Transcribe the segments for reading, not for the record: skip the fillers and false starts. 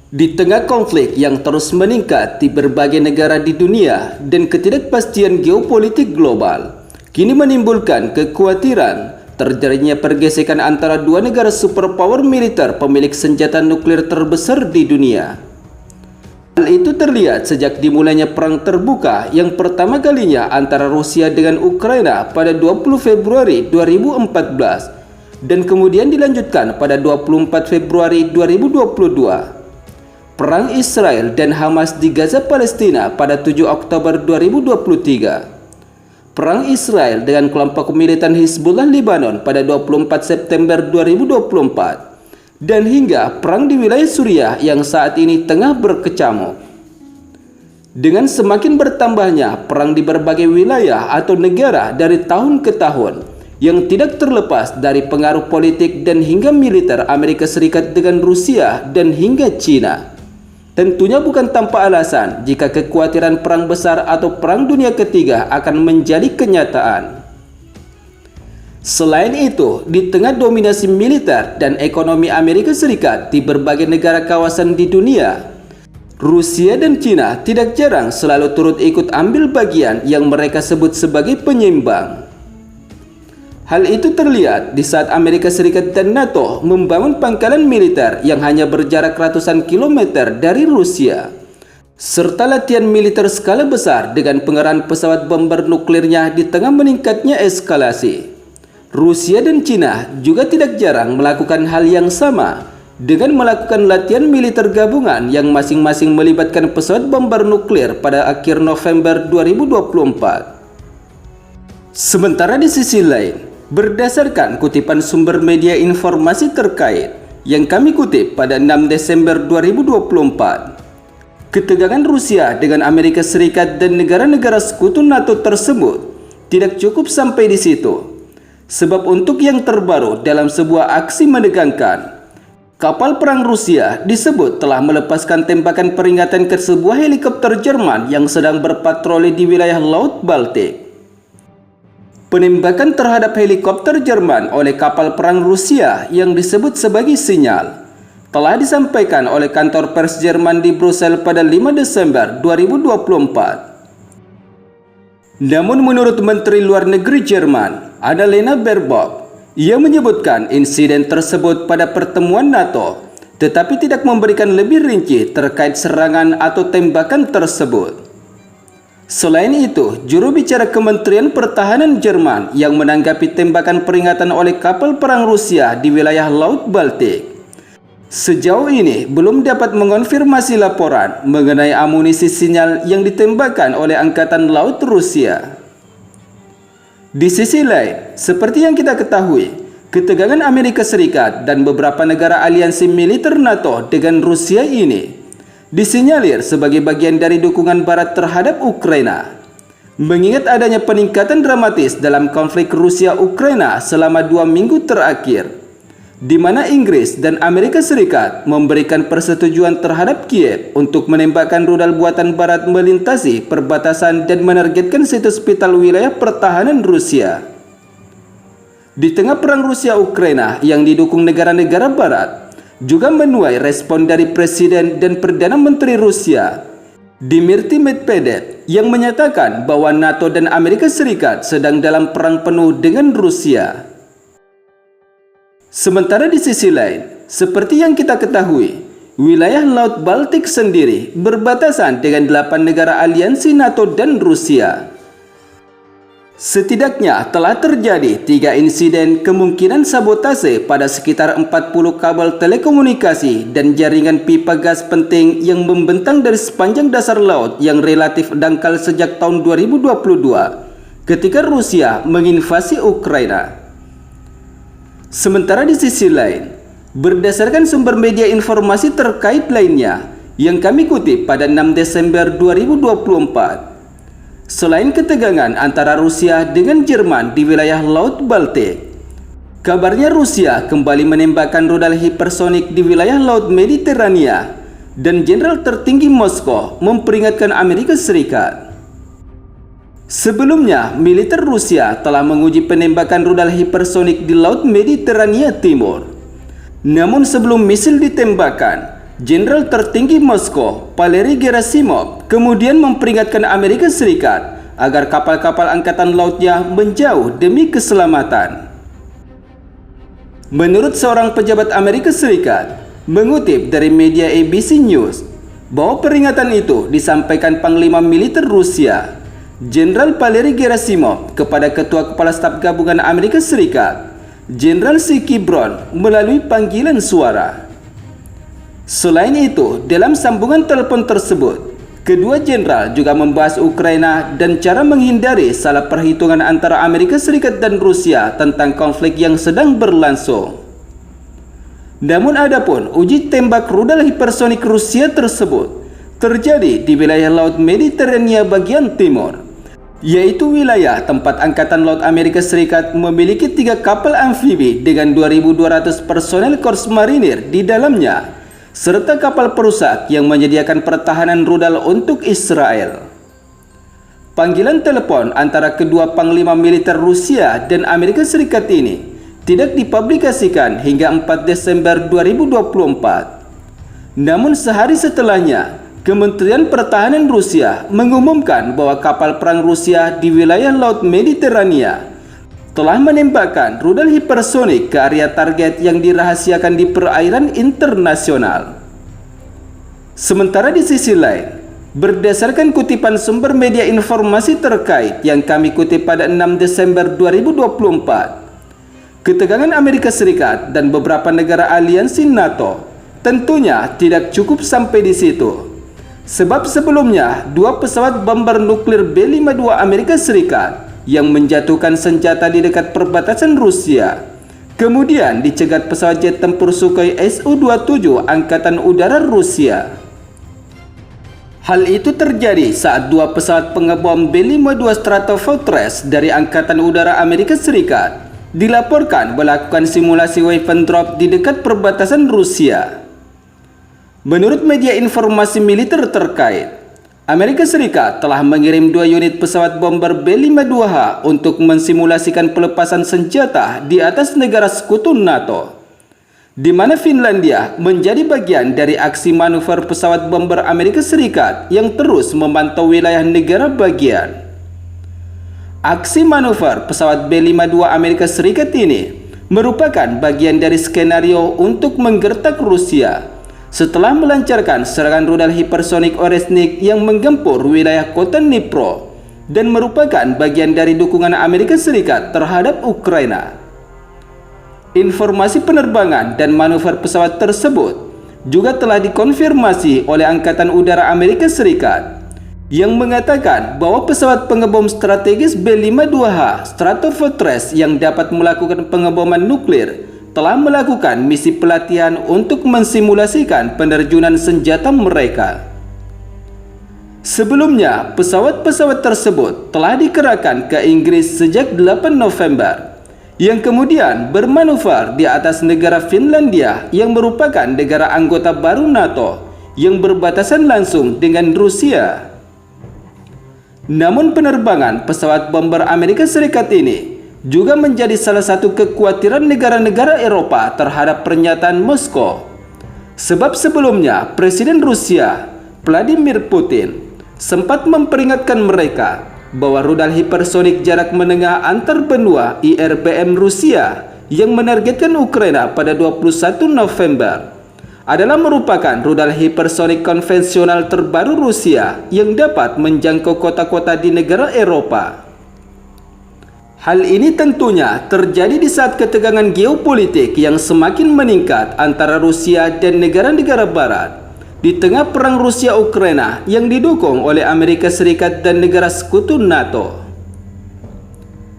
Di tengah konflik yang terus meningkat di berbagai negara di dunia dan ketidakpastian geopolitik global, kini menimbulkan kekhawatiran terjadinya pergesekan antara dua negara superpower militer pemilik senjata nuklir terbesar di dunia. Hal itu terlihat sejak dimulainya perang terbuka yang pertama kalinya antara Rusia dengan Ukraina pada 20 Februari 2014 dan kemudian dilanjutkan pada 24 Februari 2022. Perang Israel dan Hamas di Gaza Palestina pada 7 Oktober 2023. Perang Israel dengan kelompok militan Hizbullah Lebanon pada 24 September 2024. Dan hingga perang di wilayah Suriah yang saat ini tengah berkecamuk. Dengan semakin bertambahnya perang di berbagai wilayah atau negara dari tahun ke tahun yang tidak terlepas dari pengaruh politik dan hingga militer Amerika Serikat dengan Rusia dan hingga Cina. Tentunya bukan tanpa alasan jika kekhawatiran perang besar atau perang dunia ketiga akan menjadi kenyataan. Selain itu, di tengah dominasi militer dan ekonomi Amerika Serikat di berbagai negara kawasan di dunia, Rusia dan Cina tidak jarang selalu turut ikut ambil bagian yang mereka sebut sebagai penyeimbang. Hal itu terlihat di saat Amerika Serikat dan NATO membangun pangkalan militer yang hanya berjarak ratusan kilometer dari Rusia, serta latihan militer skala besar dengan pengerahan pesawat bomber nuklirnya di tengah meningkatnya eskalasi. Rusia dan Cina juga tidak jarang melakukan hal yang sama dengan melakukan latihan militer gabungan yang masing-masing melibatkan pesawat bomber nuklir pada akhir November 2024. Sementara di sisi lain, berdasarkan kutipan sumber media informasi terkait yang kami kutip pada 6 Desember 2024, ketegangan Rusia dengan Amerika Serikat dan negara-negara sekutu NATO tersebut tidak cukup sampai di situ. Sebab untuk yang terbaru dalam sebuah aksi menegangkan, kapal perang Rusia disebut telah melepaskan tembakan peringatan ke sebuah helikopter Jerman yang sedang berpatroli di wilayah Laut Baltik. Penembakan terhadap helikopter Jerman oleh kapal perang Rusia yang disebut sebagai sinyal telah disampaikan oleh kantor pers Jerman di Brussels pada 5 Desember 2024. Namun menurut Menteri Luar Negeri Jerman, Annalena Baerbock, ia menyebutkan insiden tersebut pada pertemuan NATO, tetapi tidak memberikan lebih rinci terkait serangan atau tembakan tersebut. Selain itu, juru bicara Kementerian Pertahanan Jerman yang menanggapi tembakan peringatan oleh kapal perang Rusia di wilayah Laut Baltik, sejauh ini belum dapat mengonfirmasi laporan mengenai amunisi sinyal yang ditembakkan oleh Angkatan Laut Rusia. Di sisi lain, seperti yang kita ketahui, ketegangan Amerika Serikat dan beberapa negara aliansi militer NATO dengan Rusia ini disinyalir sebagai bagian dari dukungan Barat terhadap Ukraina. Mengingat adanya peningkatan dramatis dalam konflik Rusia-Ukraina selama 2 minggu terakhir, di mana Inggris dan Amerika Serikat memberikan persetujuan terhadap Kiev untuk menembakkan rudal buatan Barat melintasi perbatasan dan menargetkan situs vital wilayah pertahanan Rusia. Di tengah perang Rusia-Ukraina yang didukung negara-negara Barat, juga menuai respon dari Presiden dan Perdana Menteri Rusia, Dmitry Medvedev, yang menyatakan bahwa NATO dan Amerika Serikat sedang dalam perang penuh dengan Rusia. Sementara di sisi lain, seperti yang kita ketahui, wilayah Laut Baltik sendiri berbatasan dengan 8 negara aliansi NATO dan Rusia. Setidaknya telah terjadi 3 insiden kemungkinan sabotase pada sekitar 40 kabel telekomunikasi dan jaringan pipa gas penting yang membentang dari sepanjang dasar laut yang relatif dangkal sejak tahun 2022 ketika Rusia menginvasi Ukraina. Sementara di sisi lain, berdasarkan sumber media informasi terkait lainnya yang kami kutip pada 6 Desember 2024, selain ketegangan antara Rusia dengan Jerman di wilayah Laut Baltik, kabarnya Rusia kembali menembakkan rudal hipersonik di wilayah Laut Mediterania dan Jenderal tertinggi Moskow memperingatkan Amerika Serikat. Sebelumnya, militer Rusia telah menguji penembakan rudal hipersonik di Laut Mediterania Timur. Namun sebelum misil ditembakkan, Jenderal tertinggi Moskow, Valery Gerasimov, kemudian memperingatkan Amerika Serikat agar kapal-kapal angkatan lautnya menjauh demi keselamatan. Menurut seorang pejabat Amerika Serikat, mengutip dari media ABC News, bahwa peringatan itu disampaikan Panglima Militer Rusia, Jenderal Valery Gerasimov, kepada Ketua Kepala Staf Gabungan Amerika Serikat, Jenderal Siki Brown, melalui panggilan suara. Selain itu, dalam sambungan telepon tersebut, kedua jenderal juga membahas Ukraina dan cara menghindari salah perhitungan antara Amerika Serikat dan Rusia tentang konflik yang sedang berlangsung. Namun adapun uji tembak rudal hipersonik Rusia tersebut terjadi di wilayah Laut Mediterania bagian timur, yaitu wilayah tempat Angkatan Laut Amerika Serikat memiliki 3 kapal amfibi dengan 2.200 personel Korps Marinir di dalamnya, serta kapal perusak yang menyediakan pertahanan rudal untuk Israel. Panggilan telepon antara kedua panglima militer Rusia dan Amerika Serikat ini tidak dipublikasikan hingga 4 Desember 2024. Namun sehari setelahnya, Kementerian Pertahanan Rusia mengumumkan bahwa kapal perang Rusia di wilayah Laut Mediterania telah menembakkan rudal hipersonik ke area target yang dirahasiakan di perairan internasional. Sementara di sisi lain, berdasarkan kutipan sumber media informasi terkait yang kami kutip pada 6 Desember 2024, ketegangan Amerika Serikat dan beberapa negara aliansi NATO tentunya tidak cukup sampai di situ. Sebab sebelumnya, 2 pesawat bomber nuklir B-52 Amerika Serikat yang menjatuhkan senjata di dekat perbatasan Rusia kemudian dicegat pesawat jet tempur Sukhoi Su-27 Angkatan Udara Rusia. Hal itu terjadi saat 2 pesawat pengebom B-52 Stratofortress dari Angkatan Udara Amerika Serikat dilaporkan melakukan simulasi weapon drop di dekat perbatasan Rusia. Menurut media informasi militer terkait, Amerika Serikat telah mengirim 2 unit pesawat bomber B-52H untuk mensimulasikan pelepasan senjata di atas negara sekutu NATO, di mana Finlandia menjadi bagian dari aksi manuver pesawat bomber Amerika Serikat yang terus memantau wilayah negara bagian. Aksi manuver pesawat B-52 Amerika Serikat ini merupakan bagian dari skenario untuk menggertak Rusia setelah melancarkan serangan rudal hipersonik Oresnik yang menggempur wilayah kota Dnipro dan merupakan bagian dari dukungan Amerika Serikat terhadap Ukraina. Informasi penerbangan dan manuver pesawat tersebut juga telah dikonfirmasi oleh Angkatan Udara Amerika Serikat yang mengatakan bahwa pesawat pengebom strategis B-52H Stratofortress yang dapat melakukan pengeboman nuklir telah melakukan misi pelatihan untuk mensimulasikan penerjunan senjata mereka. Sebelumnya, pesawat-pesawat tersebut telah dikerahkan ke Inggris sejak 8 November, yang kemudian bermanuver di atas negara Finlandia yang merupakan negara anggota baru NATO yang berbatasan langsung dengan Rusia. Namun penerbangan pesawat bomber Amerika Serikat ini juga menjadi salah satu kekhawatiran negara-negara Eropa terhadap pernyataan Moskow. Sebab sebelumnya Presiden Rusia, Vladimir Putin, sempat memperingatkan mereka bahwa rudal hipersonik jarak menengah antar benua IRBM Rusia yang menargetkan Ukraina pada 21 November adalah merupakan rudal hipersonik konvensional terbaru Rusia yang dapat menjangkau kota-kota di negara Eropa. Hal ini tentunya terjadi di saat ketegangan geopolitik yang semakin meningkat antara Rusia dan negara-negara barat di tengah perang Rusia-Ukraina yang didukung oleh Amerika Serikat dan negara sekutu NATO.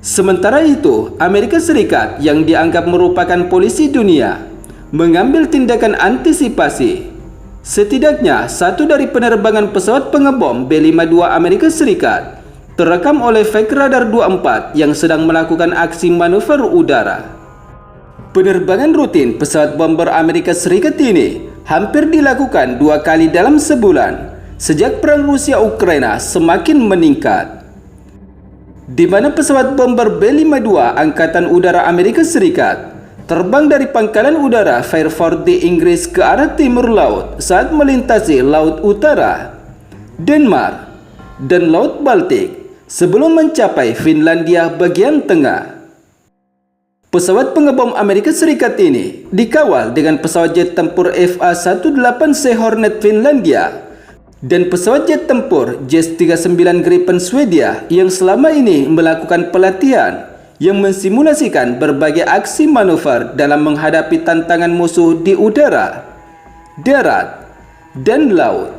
Sementara itu, Amerika Serikat yang dianggap merupakan polisi dunia mengambil tindakan antisipasi. Setidaknya satu dari penerbangan pesawat pengebom B-52 Amerika Serikat terekam oleh Fake Radar 24 yang sedang melakukan aksi manuver udara. Penerbangan rutin pesawat bomber Amerika Serikat ini hampir dilakukan 2 kali dalam sebulan sejak perang Rusia-Ukraina semakin meningkat, di mana pesawat bomber B-52 Angkatan Udara Amerika Serikat terbang dari pangkalan udara Fairford di Inggris ke arah timur laut saat melintasi Laut Utara, Denmark, dan Laut Baltik sebelum mencapai Finlandia bagian tengah. Pesawat pengebom Amerika Serikat ini dikawal dengan pesawat jet tempur FA-18C Hornet Finlandia dan pesawat jet tempur JAS-39 Gripen Swedia yang selama ini melakukan pelatihan yang mensimulasikan berbagai aksi manuver dalam menghadapi tantangan musuh di udara, darat, dan laut.